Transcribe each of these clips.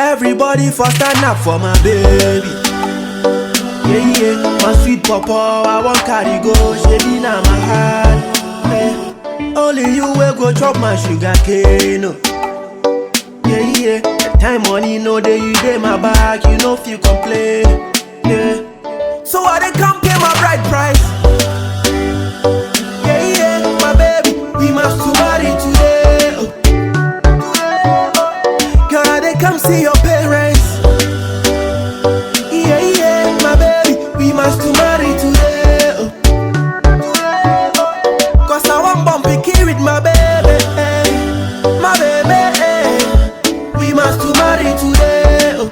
Everybody for stand up for my baby. Yeah, yeah, my sweet papa, I want carry go, shady na my heart. Yeah. Only you will go chop my sugar cane. Oh. Yeah, yeah, the time money no day you day my back, you know if you complain. Yeah, so I they come pay my bride price. Yeah, yeah, my baby, we must to marry today. Oh. Girl, I they come see your parents. Yeah, yeah, my baby, we must to marry today. Oh. Cause I want bumpy key with my baby. My baby, we must to marry today. Oh.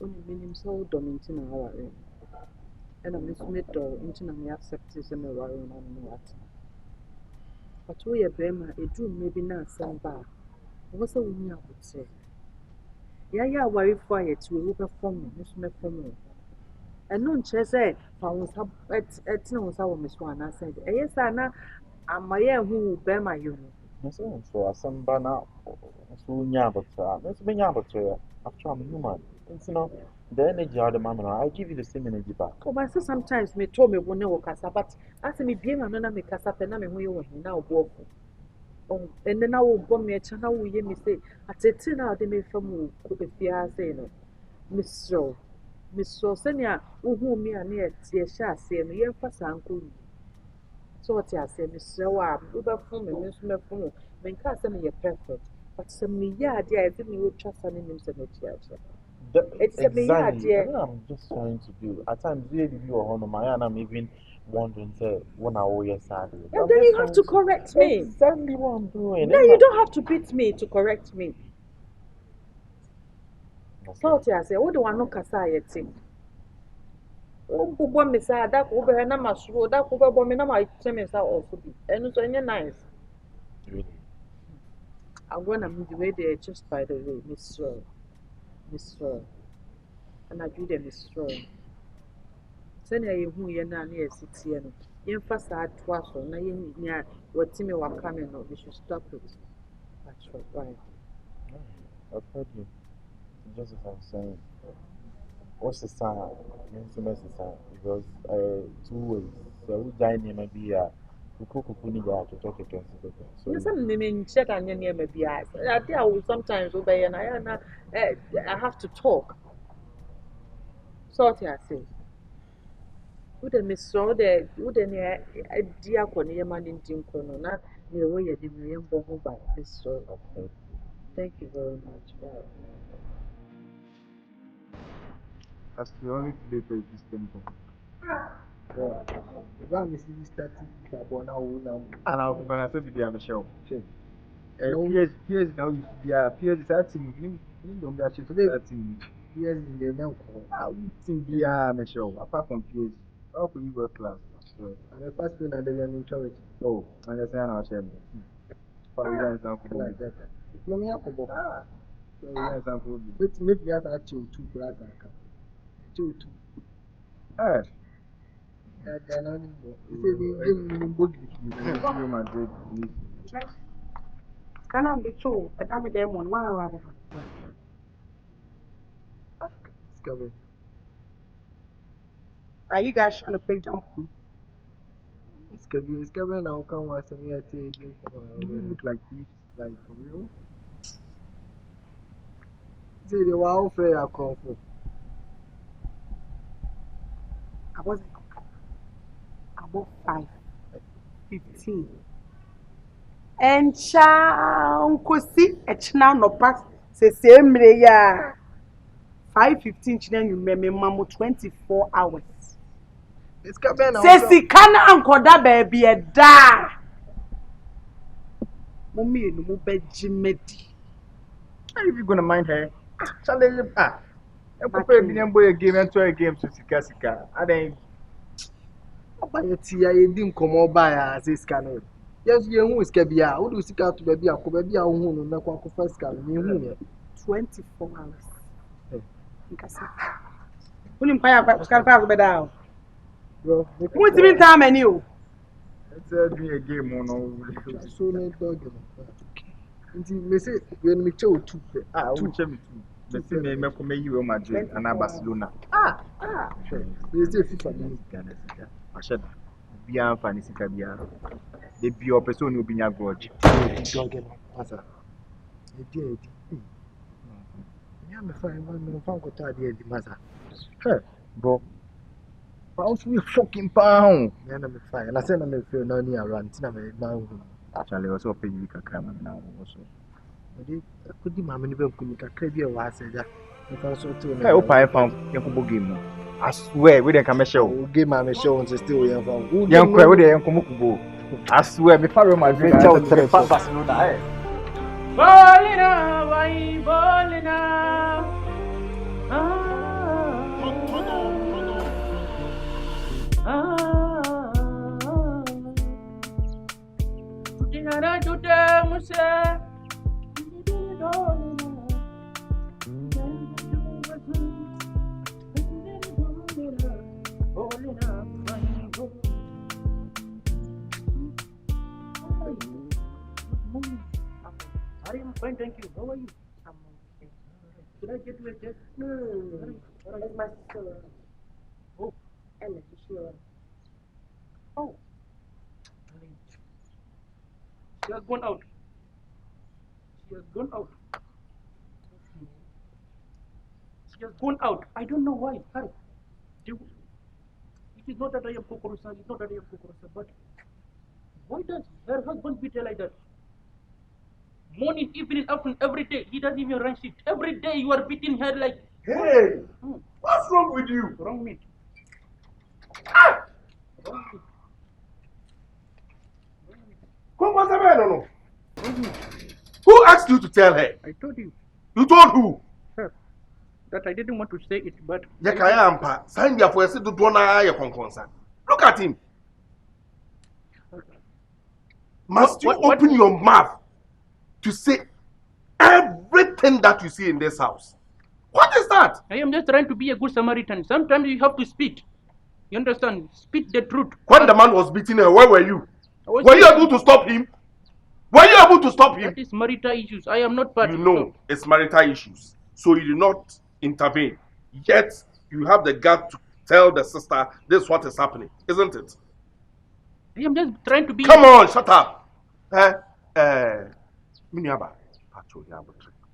Only meaning so dominating our area. And I'm Miss Meadow into my acceptance and the royal and what. But we are Brema, a drew maybe not some bar. What's a woman I would say? Yeah, worry for it, we will perform me, Miss Meadow. And no chess, found some at no sour Miss One. I said, yes, Anna, I'm my who bear my unit. So, some banner, so Yabutra, let's bring Yabutra after I'm human. And so, the energy of the man, I give you the same energy back. Oh, my sister sometimes me told me one no casa, but as me being another make casa penna me who you now walk. Oh, and then I will bomb me a channel. We hear me say, at a 10 hour they may from if you are saying, Miss So, Senya, who me and yet, yes, shall say, me, your first uncle. So, what I say, Miss Row, over from me, Miss Mephone, when Castle you're perfect, but some me, yeah, dear, I didn't even trust an image of the church. It's a me, yeah, dear. I'm just trying to do. At times, really, you are on my and I'm even wondering, say, when I owe you sadly. And then you have to correct me. Exactly what I'm doing. No, you don't have to beat me to correct me. So, I say, what do I know, Casayeti? Oh, one miss, that over and I'm a sure that over woman, my semis are also be. And so, you're nice. Really? I'm going to move away there just by the way, Miss Roy. And I do them, Miss Roy. Send you who you're not near city and you facade twice or nine near what Timmy were coming or we should stop it. That's right. I've heard you. Just as I'm saying, what's the sign? Intimacy sign. Because 2 ways. So, we dine in maybe a Kukuni to talk against it. So, Yes, I'm meaning check and near maybe I think I will sometimes obey and I have to talk. Sort I say. Would a miss so there, wouldn't a dear Cornelia man in Jim Corona, near where you're doing by this sort of thing. Thank you very much. That's the only place for this temple. If is starting to go now, and I'll go and say to the show. Here's now here's that thing. Don't be actually today. That thing. Here's the now. I would think be a show apart from PS. How could you work class? So, and the first thing I did in charity. Oh, I understand how to for example, like that. No, me up for for example, which make me have to two class. Two. Eh. Can I be true? But I'm a demon. Wow. Are you guys trying to play jump? It's coming now. Come watch me. I say you look like this, like for real. See the wow fair I come for. I was about 5:15. And Uncle a china no pass, say same ya 5:15 china you remember mamu 24 hours. It's coming now. Say si kana ankoda baby a da. Mommy, no more bed, Jimmy. Are you gonna mind her? Challenge I'm prepared Matching. to boy a game and try a game to Sika. I think. Buy a tea, I didn't come over by as this canoe. Yes, you who is Cabia, who do seek out to baby, or baby, or who no one first can mean 24 hours. When you pay a scarf bed down. bro. What's the time and you? It's a game on So no dog. Indeed, may say when we chose two. Ah, who tell me too. The same may make me you Madrid and Barcelona. Sure. We say FIFA. I said, be a fancy Sika. The be your person will be your grudge. Dog, Master. A dear, I'm a fine man, found got idea, the matter. Hey, bro. How's we fucking pound? Then I'm fine, and I said I'm a feel no near run, I'm a now. Actually, also pay you a camera now. Also, I could do my many people could crave your wife, said that. If I saw two, I hope I found your football game. I swear, we didn't come a show. Give my show on still young from Young Quay with the young Kumukubo. I swear, before my dream, I tell you, Barcelona. Bolina, why Bolina? I'm fine, thank you. How are you? I'm okay. Should I get you a jet? No, that's my sister. Oh, Ellen, sure. oh. She has gone out. She has gone out. She has gone out. I don't know why. Hurry. It is not that I am Kokorosa. It's not that I am Kokorosa. But why does her husband beat her like that? Morning, evening, afternoon, every day. He doesn't even run shift. Every day you are beating her like. Hey! What's wrong with you? Wrong meat. Wrong meat. Come on, no. Who asked you to tell her? I told you, You told who? sir, that I didn't want to say it, but. Yakaya Ampa. Sign there for a sit to your concern. Look at him. Must you open your mouth to say everything that you see in this house? What is that? I am just trying to be a good Samaritan. Sometimes you have to speak. You understand? Speak the truth. When the man was beating her, where were you? Were you able to stop him? Were you able to stop him? That is marital issues. I am not part. You know it's marital issues, so you did not intervene. Yet you have the gut to tell the sister this is what is happening, isn't it? I am just trying to be. Come on, shut up. Miniaba,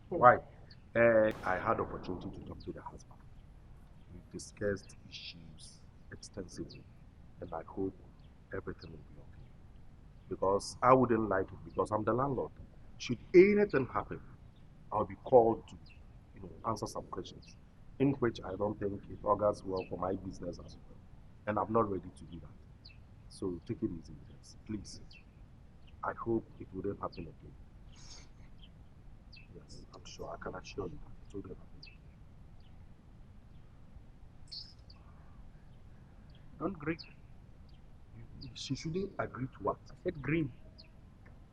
why? I had opportunity to talk to the husband. We discussed issues extensively, and I hope everything will be okay. Because I wouldn't like it because I'm the landlord. Should anything happen, I'll be called to, answer some questions, in which I don't think it augurs well for my business as well. And I'm not ready to do that. So take it easy with us, please. I hope it wouldn't happen again. Yes, I'm sure. I can assure you that it wouldn't happen. Don't agree. She shouldn't agree to what? I said green.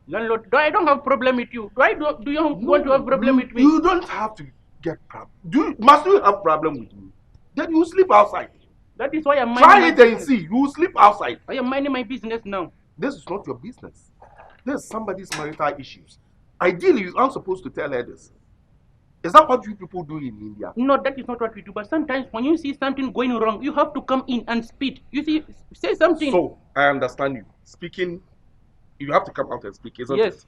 Landlord, I don't have problem with you. Do you want to have problem with me? You don't have to get problem. Must you have problem with me? Then you sleep outside. That is why I'm minding Try it and see. You sleep outside. I am minding my business now. This is not your business. This is somebody's marital issues. Ideally, you aren't supposed to tell her this. Is that what you people do in India? No, that is not what we do. But sometimes when you see something going wrong, you have to come in and speak. You see, say something. So, I understand you. Speaking, you have to come out and speak, isn't it? Yes.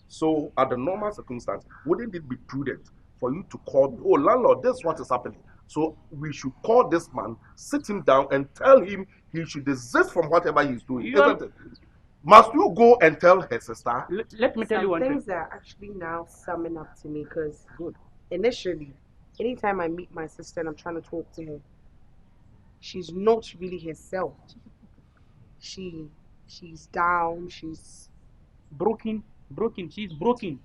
So, at the normal circumstance, wouldn't it be prudent for you to call, oh, landlord, this is what is happening. So, we should call this man, sit him down, and tell him he should desist from whatever he's doing, isn't it? Must you go and tell her sister? Let me tell you one thing. Things are actually now summing up to me because initially, anytime I meet my sister and I'm trying to talk to her, she's not really herself. She's down. She's Broken. Broken. She's broken.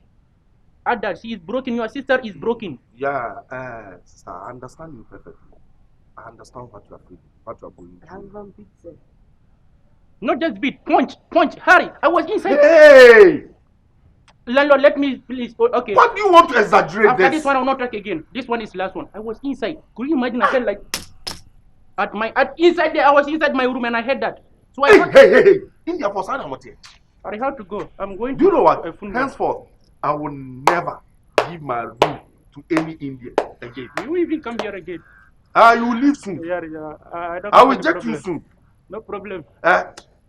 Ada, she is broken. Your sister is broken. Yeah, sister, I understand you perfectly. I understand what you are feeling, what you are going through. Not just beat. Punch. Hurry. I was inside. Hey! Landlord, let me please. Okay. What do you want to exaggerate After this? this one, I will not talk again. This one is the last one. I was inside. Could you imagine? I felt like inside there. I was inside my room and I heard that. So Hey! India for sign I'm here. I have to go. I'm going. Do you know what? funeral. Henceforth, I will never give my room to any Indian again. You will even come here again. You will leave soon. Yeah. I will reject you soon. No problem.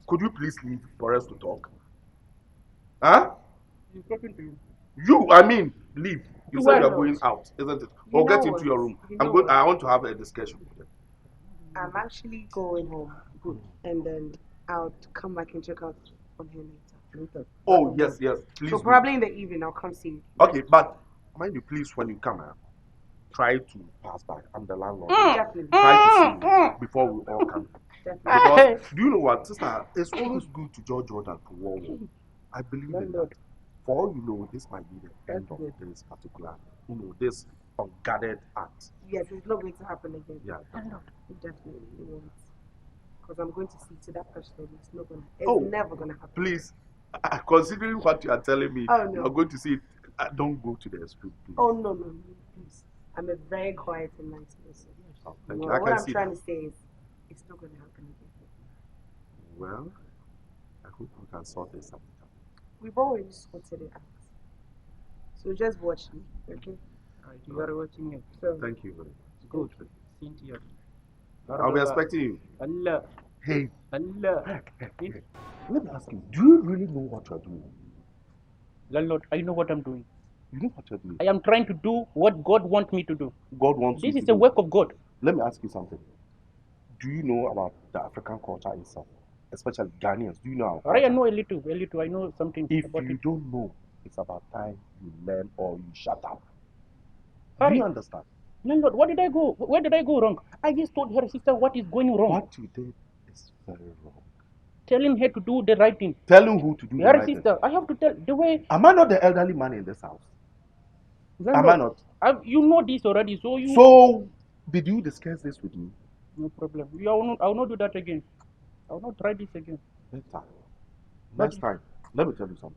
Could you please leave for us to talk? Huh? He's talking to you. I mean, leave. You said Well, you are going out, isn't it? You Or get know into what? your room. You know what? I want to have a discussion with them. I'm actually going home. And then I'll come back and check out on here later. Oh, yes. Please. So probably in the evening I'll come see you. Okay, but mind you, please, when you come out, try to pass by. I'm the landlord. Definitely. Try to see you before we all come. Because, do you know what, sister? It's always good to judge Jordan to war. I believe in that. For all you know, this might be the end of this particular, this unguarded act. Yes, it's not going to happen again. Yeah. It definitely won't. Because I'm going to see to that person. It's not going to. It's never going to happen. Please, considering what you are telling me, Oh, no. you are going to see it. Don't go to the extreme, please. Oh, no, please. I'm a very quiet and nice person. Oh, thank you. What I'm trying to say is, it's not going to happen again. Well, I hope we can sort this out. We've already sorted it out. So just watch me, okay? You are watching it. So, Thank you very much. Good. Cynthia. I'll be expecting you. Allah. Hey, Allah. let me ask you, do you really know what you're doing? Landlord, I know what I'm doing. You know what you're doing? I am trying to do what God wants me to do. God wants you This to is a do. work of God. Let me ask you something. Do you know about the African culture itself? Especially Ghanaians. Do you know our I culture? know a little. I know something If about you it. don't know, it's about time you learn or you shut up. Do Hurry. you understand? Landlord, where did I go wrong? I just told her sister what is going wrong. What you did is very wrong. Telling her to do the right thing. Telling who to do the Her right sister, thing. I have to tell the way. Am I not the elderly man in this house? Landlord, Am I not? You know this already, so you. So, did you discuss this with me? No problem. I will not do that again. I will not try this again. Better. Next time, let me tell you something.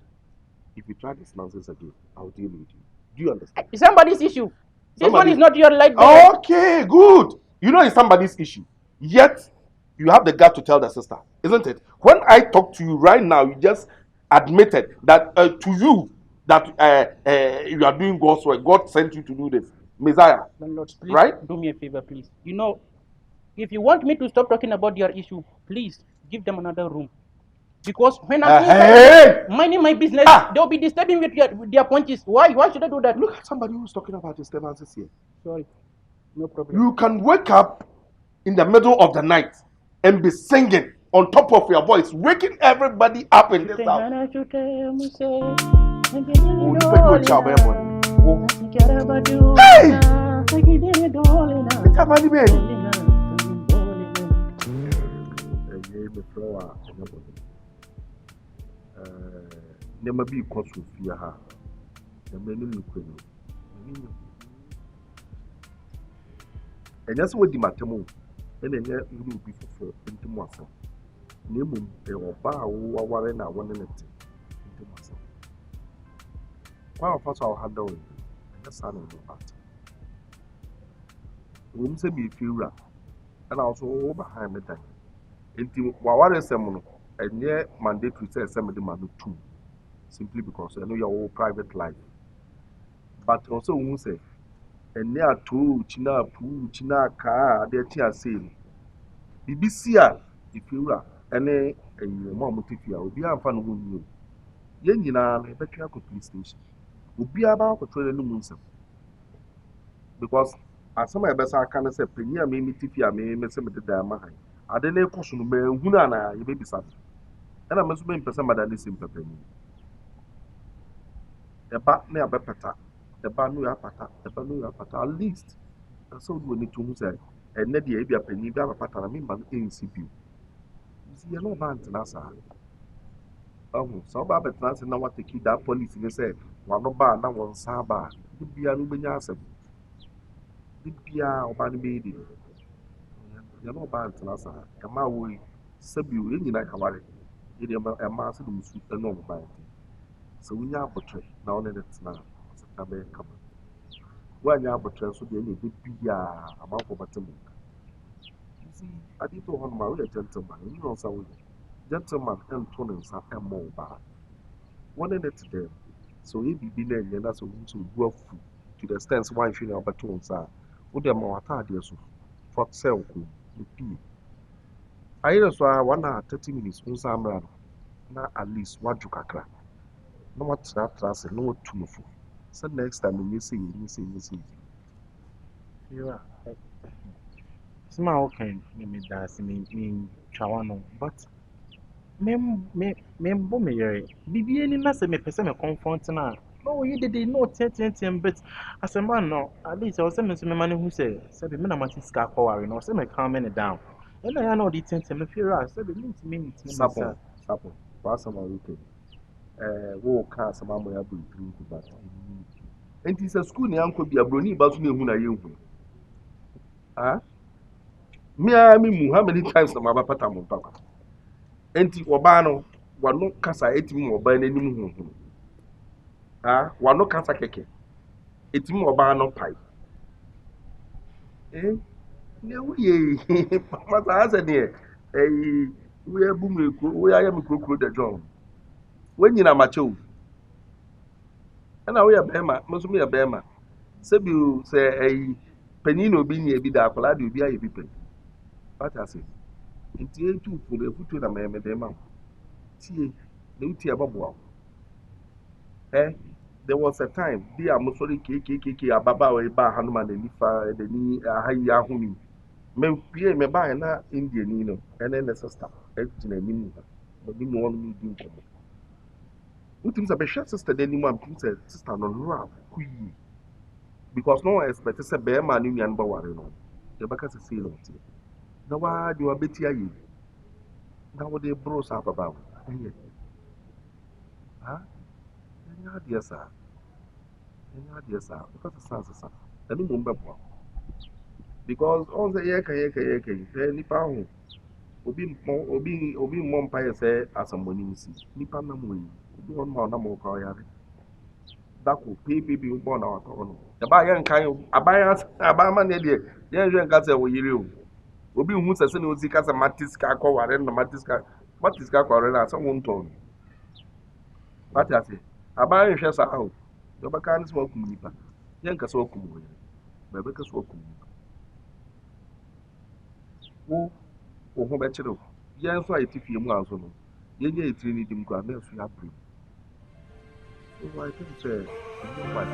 If you try this nonsense again, I'll deal with you. Do you understand? It's somebody's issue. This one Somebody- is not your life. Okay, good. You know it's somebody's issue. Yet, you have the gut to tell the sister, isn't it? When I talk to you right now, you just admitted that to you that you are doing God's work. God sent you to do this. Messiah. Landlord, please Right? do me a favor, please. You know, if you want me to stop talking about your issue, please give them another room. Because when I'm Hey! minding my business, they'll be disturbing with their punches. Why should I do that? Look at somebody who's talking about disturbances here. Sorry, no problem. You can wake up in the middle of the night and be singing on top of your voice, waking everybody up in this house. Hey! Nema bi kɔ so fie ha. Nema nim no kwenu. Ɛnyɛ sɛ wodi matem o. Ɛna ɛnyɛ wuri obi foforo ntim asɛm. Na mmom ɛwɔ ba a wowaware na wɔne ne te ntim asɛm. Kwa ɔfa so a ɔhada wo. Ɛnyɛ saa na ɛno ata. Wɔm sɛ bi fie wura. Ɛna ɔso wo behind me dan. Nti waware sɛm no ɛnyɛ mandatory sɛ ɛsɛ mede ma no tu. Simply because I know your whole private life. But also, we say, and near two, China, Poo, China, car, their tea saying, BBC, if you are, and a moment if you will be a fan of you. Yen, I bet you have a police station. Will be about to train the moon. Because as some of us are kind of say, Penia may meet if you are may miss the diamond. I don't know, caution, Hunana, you may be sad. And I must be in person, Madame Simple. The back near Bepata, the Banu Apata, the Banu Apata, at least. And so we need to say, and Neddy Abia Penny Bapata, I mean, but in CPU. You see, a lot of bands in Asa. So about the trans and what to keep that police in the say, one no bar, now one saba, the beer Lubanyasem, the beer or Banny Baby. You're no bad to us, and my way, Sabu, in like Hawaii, in a massive suit and no bad. So we are portray, now let it now, September come. When you are portray, so the beer about for Batum. You see, I did to one my gentleman, you know, so gentleman and toners are more bad. One in it them. So he be there, and that's a to go to the stance why you know, but tones are. Would them more tardier so for sale. I saw 1 hour 30 minutes on Samran. Now at least what you crack. No what that trust, no too full. So next time you see, You are. Small can me that's me chawano, but me Bibi any na se me pese me confront na. No, you did no 10 but as a man no, at least I was saying to me man who say be me na mati ska kware no, say me calm me down. And I know the 10 me feel right, say be me Sapon. What's my weekend? Wo ka sama mo ya bring to that. And it's a school ni anko bi abroni ba so na ehu na ye hu. Ah? Me mu how many times na ma pata mo papa. Enti oba no wano kasa etimi mo oba na nim hu. Ah, wano kasa keke. Etimi oba no pai. Ne wuye. Mama sa ase ne we abu me ko we aya me krokro de John. We nyina ma chew. Na we ya bema, mo so me ya bema. Se bi se panyin obi ni ebi da akola de obi aye bi pen. What I say? Nti etu fu de futu na me de ma. Tie, na uti ababo. There was a time bi am sorry kekekeke ababa we ba hanuma na nifa de ni ahayi ahuni. Me pie me ba na India ni no. Ene ne sister. Ejina ni mu. Obi mo on mi din ko. Utim say be share sister de ni mu am tin say sister no no akuyi. Because no one expect say be ma ni nyan ba ware no. They baka say say no. Na wa di wa beti ayi. Na wo de bros up about. Ha? Enya dia sa. Because the sense sa. Enu mo mbebo. Because on the ye kan nipa ho. Obi mo mpa say asamboni nsi. Nipa na mo yi. Obi won ma na mo ka yare. Dako PPB ubo na wato no. Ya ba ye nkan abama na de. Ye nje nka say wo yire o. Obi hu sese na ozi kasa matiska akọware na matiska akọware na asọ wonton. What I say? Aban hwe sa ahụ. Yo baka ni so okum nipa. Ye nka so okum wo. Ba beka so okum nipa. Wo ho be kire. Ye nso ayetifie mu anso no. Ye nye etiri ni dim kwa na so ya brim. So I think say what?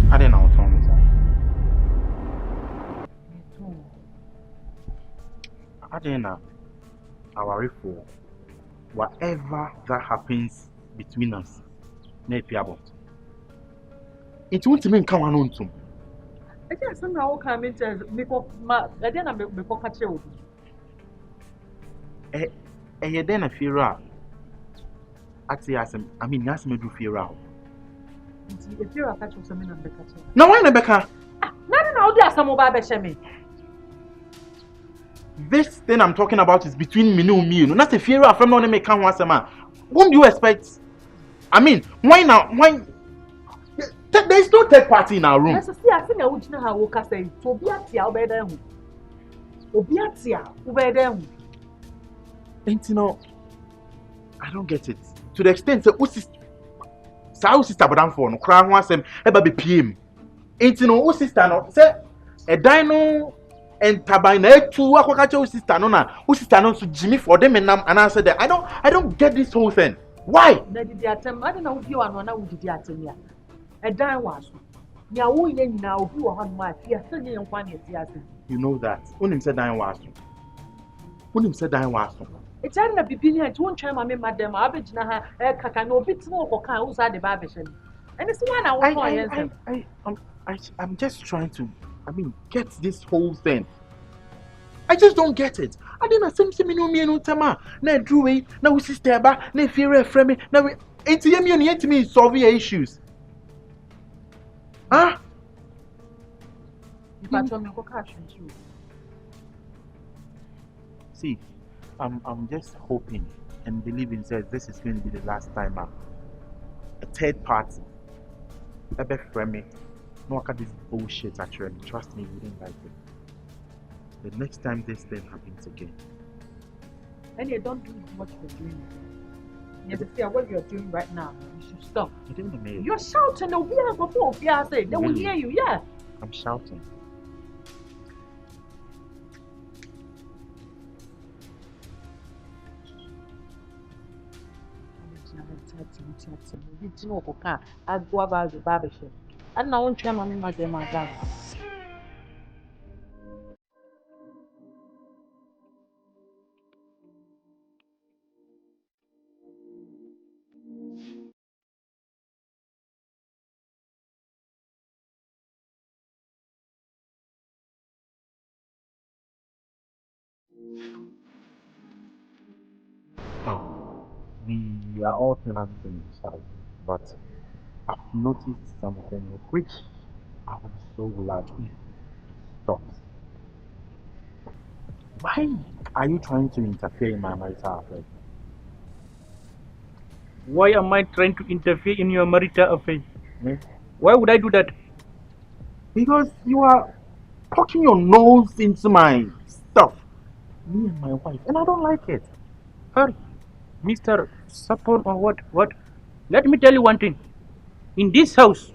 I didn't know Thomas. I didn't know. I worry for whatever that happens between us. Maybe about. It won't mean come on to. I think somehow come into I didn't before catch you. Then I fear out. Actually, I mean, that's me do fear out. If you're a catch of something, I'm the catcher. No, why, Rebecca? No, there's some mobile beshemi. This thing I'm talking about is between me and me. Not a fear of from no make come once a man. Whom do you expect? I mean, why now? Why? There is no third party in our room. Yes, see, I think I would know how we can say to be at your bed. Obiatia, ubedem. And you know, I don't get it. To the extent that sister but I'm for no cry once and ever be PM. Ain't you know, sister no say a dino and tabine two aquacacho sister no na sister no so Jimmy for them and I said that I don't get this whole thing. Why? I don't know if you are not with the attorney. A dime was. Nya wo ye nyina obi wo ha ma fi ase ne nkwa ne ti ase. You know that. Unim said dying was. Unim said dying was. It's na bibi ni ati won twa ma me madam abegina ha e kaka na obi ti wo kokan wo sa de ba be hye. And it's one I want to answer. I'm just trying to, get this whole thing. I just don't get it. I didn't say me no tema. Na druwe, na we sister ba, na fear frame, na we enti yemi oni enti me solve your issues. Huh? You patch on me go cash you. See, I'm just hoping and believing that this is going to be the last time a third party ever frame me. No, I got this bullshit actually. Trust me, you wouldn't like it. The next time this thing happens again. And you don't do what you're doing. You see what you're doing right now. You should stop. You're shouting. They'll be able to say. They will hear you. Yeah. I'm shouting. I go about the barbershop. I don't want to try my dad. We are all tenants in this house, but I've noticed something which I would so glad if stops. Why are you trying to interfere in my marital affairs? Why am I trying to interfere in your marital affairs? Hmm? Why would I do that? Because you are poking your nose into my stuff, me and my wife, and I don't like it. Hurry, Mr. Sapon or what? What? Let me tell you one thing. In this house,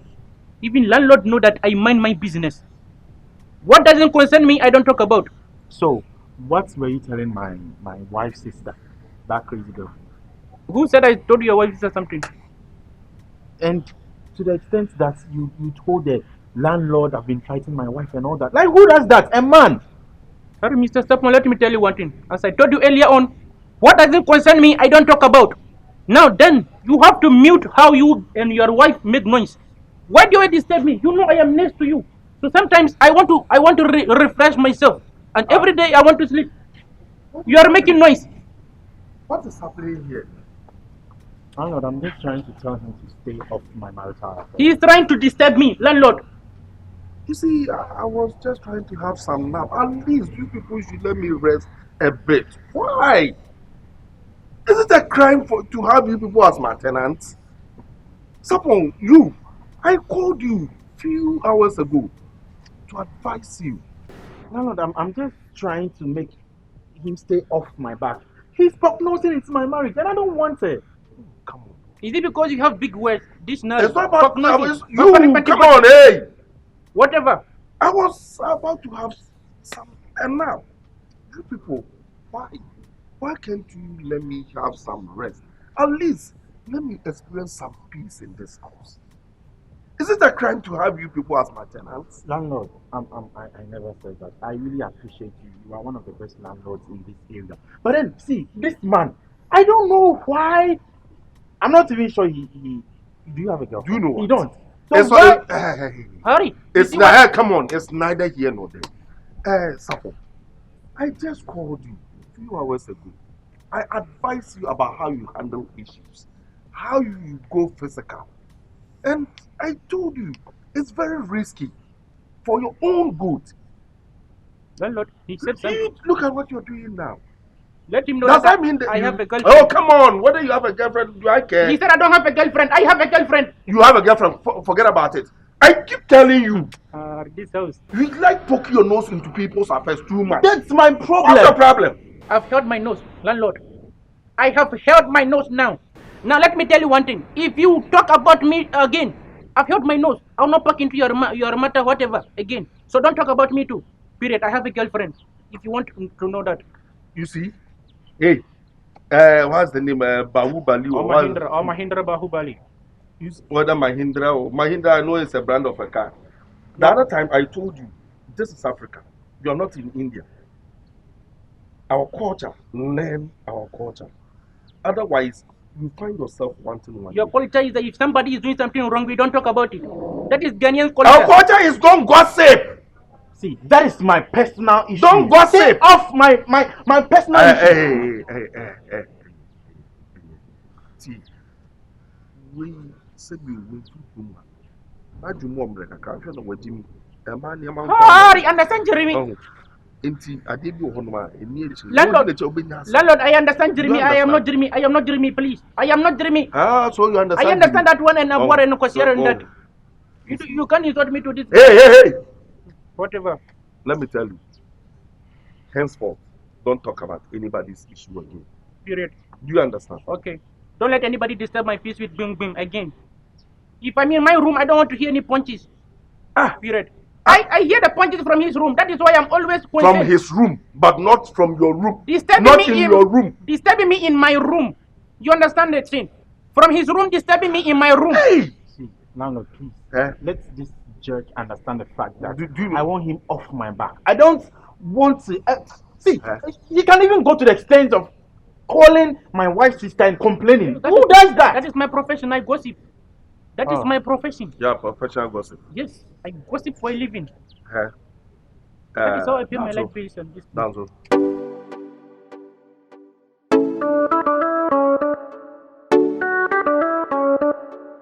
even landlord know that I mind my business. What doesn't concern me, I don't talk about. So, what were you telling my wife's sister, that crazy girl? Who said I told your wife something? And to the extent that you told the landlord I've been fighting my wife and all that. Like, who does that? A man! Sorry, Mr. Sapon, let me tell you one thing. As I told you earlier on, what doesn't concern me, I don't talk about. Now then, you have to mute how you and your wife make noise. Why do you disturb me? You know I am next to you. So sometimes I want to refresh myself. And every day I want to sleep. You are making noise. What is happening here? Landlord, I'm just trying to tell him to stay off my marital affairs. He is trying to disturb me, landlord. You see, I was just trying to have some nap. At least you people should let me rest a bit. Why? Is it a crime to have you people as my tenants? Sapon, I called you few hours ago to advise you. Landlord, I'm just trying to make him stay off my back. He's prognosing into my marriage and I don't want it. Come on. Is it because you have big words? This now. It's not about you. Prognosis. Come on, hey! Whatever. I was about to have some, and now, you people, why can't you let me have some rest? At least, let me experience some peace in this house. Is it a crime to have you people as my tenants? Landlord, I never said that. I really appreciate you. You are one of the best landlords in this area. But then, see, this man, I don't know why. I'm not even sure he do you have a girlfriend? Do you know what? He don't. So Hurry. Come on, it's neither here nor there. Sapo, I just called you a few hours ago. I advised you about how you handle issues, how you go physical. And I told you, it's very risky for your own good. Landlord, he said something. Look at what you're doing now. Let him know Does that mean that I have a girlfriend. Oh, come on. Whether you have a girlfriend, do I care? He said I don't have a girlfriend. I have a girlfriend. You have a girlfriend. Forget about it. I keep telling you. This house. You like poking your nose into people's affairs too much. That's my problem. What's the problem? I've held my nose, landlord. I have held my nose now. Now let me tell you one thing. If you talk about me again, I've held my nose. I'll not poke into your matter, whatever, again. So don't talk about me too. Period. I have a girlfriend. If you want to know that. You see? Hey, what's the name? Bahubali or Mahindra Bahubali. Whether Mahindra or Mahindra, I know it's a brand of a car. The other time I told you, this is Africa. You are not in India. Our culture, learn our culture. Otherwise, you find yourself wanting one. Your culture is that if somebody is doing something wrong, we don't talk about it. That is Ghanaian culture. Our culture is don't gossip. See, that is my personal issue. Don't gossip. Stay off my personal issue. Hey. See, we said we went to Puma. I do more like a country of what Jimmy. A man, your mouth. I understand, Jeremy. I did you on my Landlord, I understand, Jeremy. I am not Jeremy. I am not Jeremy, please. I am not Jeremy. So you understand? I understand that one and Abore and Kosier and that. You can't insult me to this. Hey. Whatever. Let me tell you. Henceforth, don't talk about anybody's issue again. Period. Do you understand? Okay. Don't let anybody disturb my peace with bing again. If I'm in my room, I don't want to hear any punches. Period. I hear the punches from his room. That is why I'm always concerned. From his room, but not from your room. Disturbing me in your room. Disturbing me in my room. You understand that thing? From his room, disturbing me in my room. Hey! See, now, please. Let this judge understand the fact that I want him off my back. I don't want to. He can even go to the extent of calling my wife's sister and complaining. Who does that? That is my profession. I gossip. That is my profession. Yeah, professional gossip. Yes, I gossip for a living. That is how I pay my life bills and this. That's all.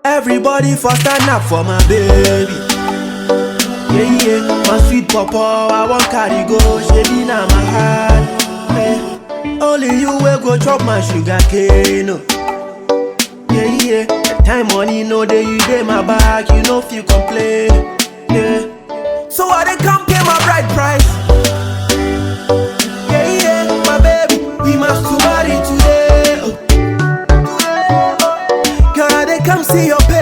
Everybody for stand up for my baby. Yeah, my sweet papa, I want carry go, shady na my heart. Only you will go chop my sugar cane. Yeah, time money no day you day my back, you know if you complain. Yeah, so I didn't come pay my bride price. Yeah, my baby, we must to marry today. Girl, I didn't come see your pay.